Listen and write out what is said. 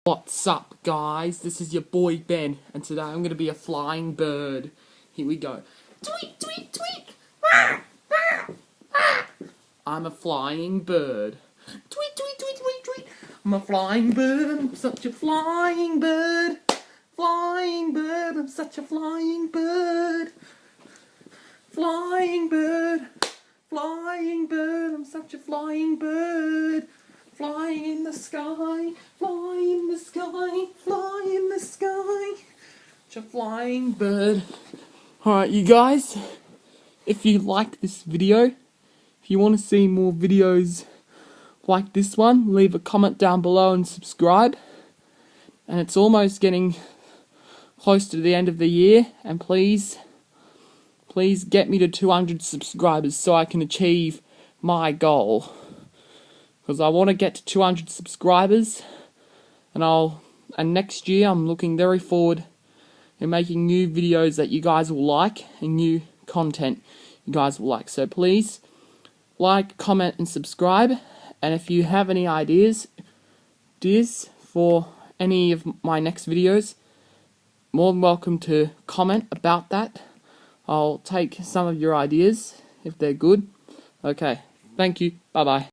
What's up, guys? This is your boy Ben, and today I'm going to be a flying bird. Here we go. Tweet, tweet, tweet! I'm a flying bird. Tweet, tweet, tweet, tweet, tweet! I'm a flying bird, I'm such a flying bird. Flying bird, I'm such a flying bird. Flying bird, flying bird, I'm such a flying bird. Flying in the sky, fly in the sky, fly in the sky. Such a flying bird. Alright, you guys, if you like this video, if you want to see more videos like this one, leave a comment down below and subscribe. And it's almost getting close to the end of the year, and please get me to 200 subscribers so I can achieve my goal. Because I want to get to 200 subscribers, and next year I'm looking very forward in making new videos that you guys will like, and new content you guys will like. So please like, comment and subscribe, and if you have any ideas for any of my next videos, more than welcome to comment about that. I'll take some of your ideas if they're good. Okay, thank you, bye bye.